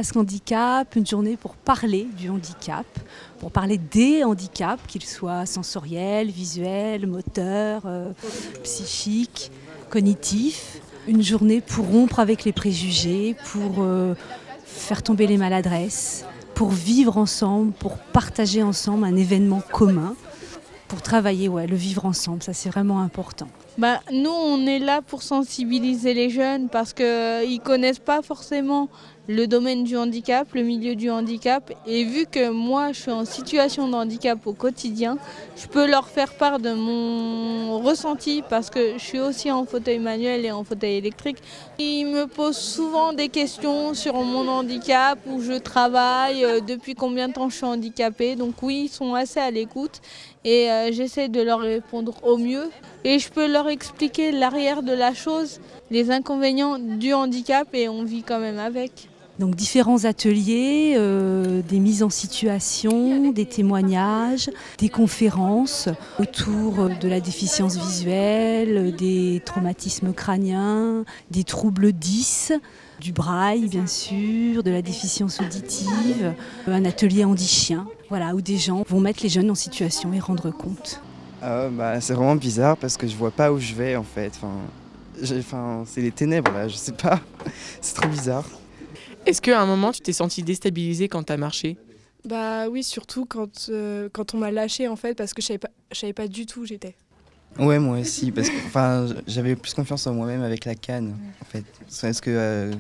Basque Handicap, une journée pour parler du handicap, pour parler des handicaps, qu'ils soient sensoriels, visuels, moteurs, psychiques, cognitifs. Une journée pour rompre avec les préjugés, pour faire tomber les maladresses, pour vivre ensemble, pour partager ensemble un événement commun, pour travailler le vivre ensemble, ça c'est vraiment important. Nous, on est là pour sensibiliser les jeunes parce qu'ils ne connaissent pas forcément le domaine du handicap, le milieu du handicap. Et vu que moi, je suis en situation de handicap au quotidien, je peux leur faire part de mon ressenti parce que je suis aussi en fauteuil manuel et en fauteuil électrique. Ils me posent souvent des questions sur mon handicap, où je travaille, depuis combien de temps je suis handicapée. Donc oui, ils sont assez à l'écoute et j'essaie de leur répondre au mieux. Et je peux leur expliquer l'arrière de la chose, les inconvénients du handicap et on vit quand même avec. Donc différents ateliers, des mises en situation, des témoignages, des conférences autour de la déficience visuelle, des traumatismes crâniens, des troubles 10, du braille bien sûr, de la déficience auditive, un atelier handi-chien, où des gens vont mettre les jeunes en situation et rendre compte. C'est vraiment bizarre parce que je vois pas où je vais en fait. C'est les ténèbres là, je sais pas. C'est trop bizarre. Est-ce qu'à un moment tu t'es senti déstabilisée quand tu as marché ? Oui, surtout quand on m'a lâché en fait parce que je savais pas du tout où j'étais. Ouais, moi aussi parce que j'avais plus confiance en moi-même avec la canne en fait. Parce que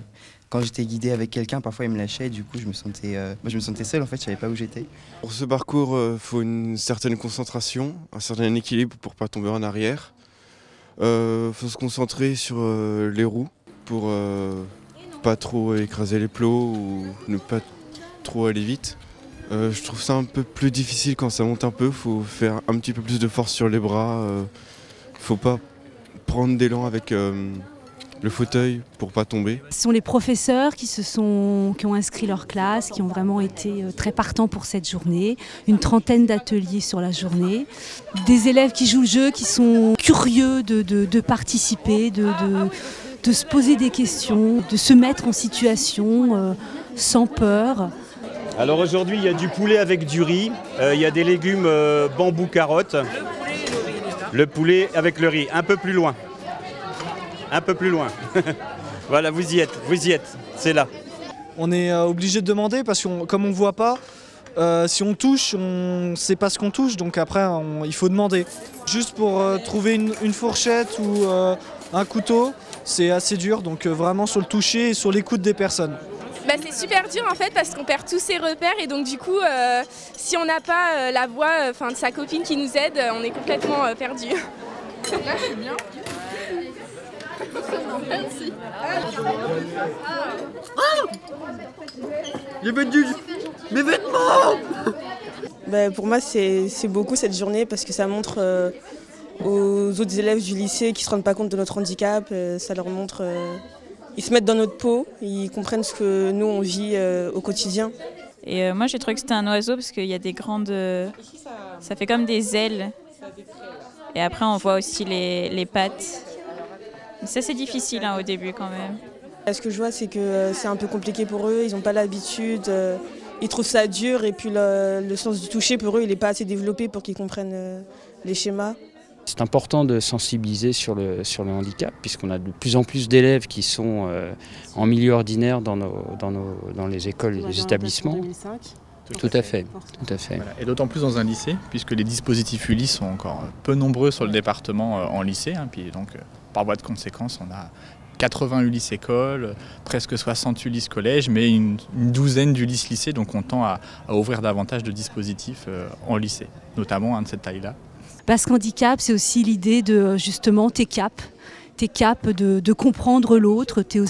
quand j'étais guidé avec quelqu'un, parfois il me lâchait et du coup je me sentais seul en fait, je savais pas où j'étais. Pour ce parcours, faut une certaine concentration, un certain équilibre pour pas tomber en arrière. Faut se concentrer sur les roues pour pas trop écraser les plots ou ne pas trop aller vite. Je trouve ça un peu plus difficile quand ça monte un peu, faut faire un petit peu plus de force sur les bras, faut pas prendre d'élan avec le fauteuil pour pas tomber. Ce sont les professeurs qui ont inscrit leur classe, qui ont vraiment été très partants pour cette journée. Une trentaine d'ateliers sur la journée. Des élèves qui jouent le jeu, qui sont curieux de participer, de se poser des questions, de se mettre en situation sans peur. Alors aujourd'hui, il y a du poulet avec du riz, il y a des légumes bambou carottes. Le poulet avec le riz, un peu plus loin. Un peu plus loin. Voilà, vous y êtes, c'est là. On est obligé de demander parce que comme on ne voit pas, si on touche, on ne sait pas ce qu'on touche, donc après il faut demander. Juste pour trouver une fourchette ou un couteau, c'est assez dur, donc vraiment sur le toucher et sur l'écoute des personnes. C'est super dur en fait parce qu'on perd tous ses repères et donc du coup si on n'a pas la voix de sa copine qui nous aide, on est complètement perdu. Là c'est bien. Merci. J'ai perdu mes vêtements. Pour moi c'est beaucoup cette journée parce que ça montre aux autres élèves du lycée qui ne se rendent pas compte de notre handicap, ça leur montre... Ils se mettent dans notre peau, ils comprennent ce que nous on vit au quotidien. Et moi j'ai trouvé que c'était un oiseau parce qu'il y a des grandes... ça fait comme des ailes. Et après on voit aussi les pattes. Ça c'est difficile au début quand même. Ce que je vois c'est que c'est un peu compliqué pour eux, ils n'ont pas l'habitude, ils trouvent ça dur et puis le sens du toucher pour eux il n'est pas assez développé pour qu'ils comprennent les schémas. C'est important de sensibiliser sur le handicap puisqu'on a de plus en plus d'élèves qui sont en milieu ordinaire dans les écoles et les établissements. Tout à fait. Voilà. Et d'autant plus dans un lycée, puisque les dispositifs Ulysse sont encore peu nombreux sur le département en lycée. Puis donc, par voie de conséquence, on a 80 Ulysse écoles, presque 60 Ulysse collèges, mais une douzaine d'Ulysse lycées. Donc on tend à ouvrir davantage de dispositifs en lycée, notamment un de cette taille-là. Basque Handicap, c'est aussi l'idée de justement tes caps de comprendre l'autre, tes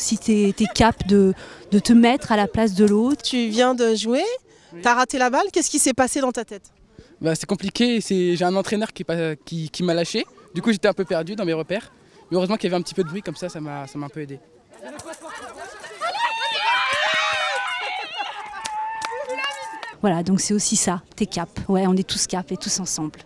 caps de te mettre à la place de l'autre. Tu viens de jouer, t'as raté la balle, qu'est-ce qui s'est passé dans ta tête? C'est compliqué, j'ai un entraîneur qui m'a lâché, du coup j'étais un peu perdu dans mes repères, mais heureusement qu'il y avait un petit peu de bruit, comme ça m'a un peu aidé. Voilà, donc c'est aussi ça, tes caps, on est tous caps et tous ensemble.